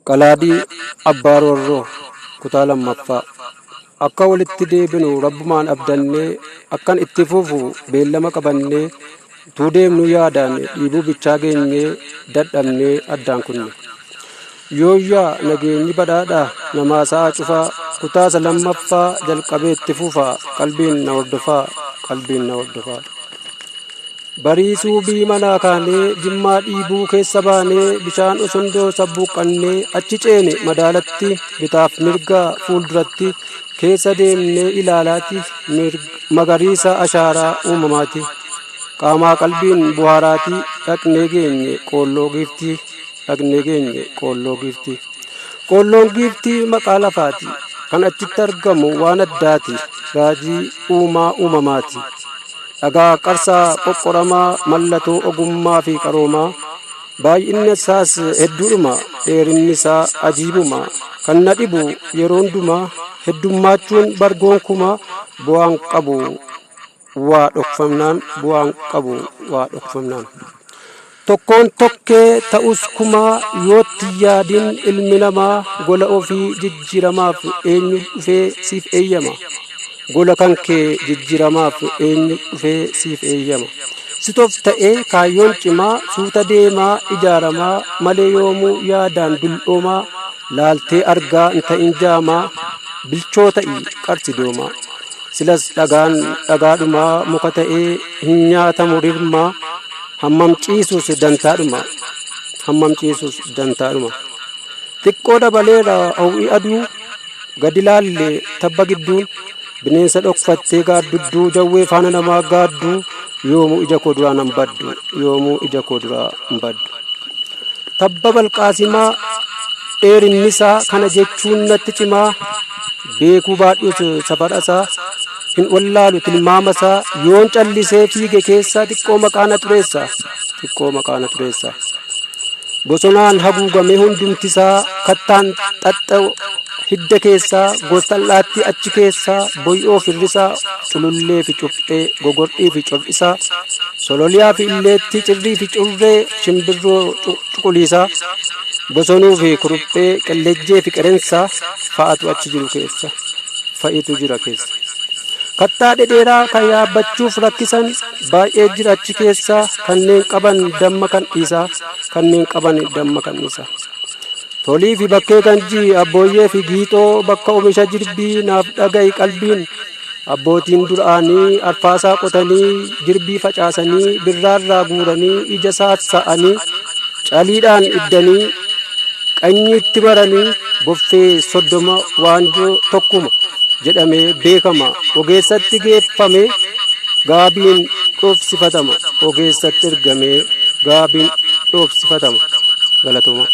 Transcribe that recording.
Qalaadii Abbaarorroo kutaa lammaffaa. Akka walitti deebinu rabbumaan abdannee akkan itti fufu beellama qabannee utuu deemnu yaadaan dhiibuu bichaa geenyee dadhabnee addaan kunne. Yooyyaa nageenyi badhaadhaa namaa sa'a cufaa kutaasa lammaffaa jalqabee itti fufaa qalbiin na hordofaa. Bariisuu manaa kaanee jimmaa dhiibuu keessa baanee bishaan osondoo sabbuuqqannee achi ceene madaalatti bitaaf mirga fuulduratti keessa deemnee ilaalaati magariisa ashaaraa uumamaati. Qaamaa qalbiin buhaaraatii dhaqnee geenye qoolloo giiftii. Qoolloon giiftii maqaa lafaati kan achitti argamu waan addaati raajii uumamaati. Dhagaa qarsaa qoqqoramaa mallattoo ogummaa fi qaroomaa baay'inni isaas hedduudhuma dheerinni isaa ajiibuma kan na dhibu yeroo hundumaa heddummachuun bargoon kuma bu'aan qabu waa dhokfamnaan tokkoon tokkee ta'us kumaa yootti yaadin ilmi namaa gola ofii jijjiiramaaf eenyu dhufee siif eeyyama. Gola kan kee jijjiiramaaf eenyu dhufee siif eeyyama. Sitoof ta'ee kaayyoon cimaa suuta deemaa ijaaramaa malee yoomuu yaadaan dul'oomaa laaltee argaa hin ta'in jaamaa bilchoo ta'i qarsi doomaa. Silas dhagaadhumaa muka ta'ee hin nyaatamu rirmaa hammam ciisuus dantaadhuma. Xiqqoo dabaleera hawwii aduu gadi laallee tabba gidduun bineensa dhokfattee gaaddudduu jawwee faana namaa gaadduu yoomuu ija koo duraa hin baddu. Tabba balqaasimaa dheerinnisaa kana jechuun natti cimaa beekuu baadhus safarasaa hin wallaalu tilmaamasaa yoon callisee fiige keessaa xiqqoo maqaa na xureessa. Bosonaan haguugamee hundumtisaa kattaan xaxxa'u hidda keessaa goostal'aatti achi keessaa boy'oo firrisaa culullee fi cuphee gogordhii fi cof'isaa sololiyaa fi illeetti cirrii fi curree shimbirroo cuquliisaa bosonuu fi kuruphee qellejjee fi qerensaa fa'itu jira keessa. Kattaa dhedheeraa kan yaabbachuuf rakkisan baay'ee jira achi keessaa kanneen qaban damma kan dhiisaa. Tolii fi bakkee ganjii abbooyyee fi giixoo bakka oomisha jirbii naaf dhaga'i qalbiin abbootiin duraanii arfaasaa qotanii jirbii facaasanii birraarraa guuranii ija saassa'anii caliidhaan iddanii qanyiitti maranii boffee 30 waanjoo tokkuma jedhamee beekama ogeessatti geeffamee gaabiin dhoofsifatama galatuma.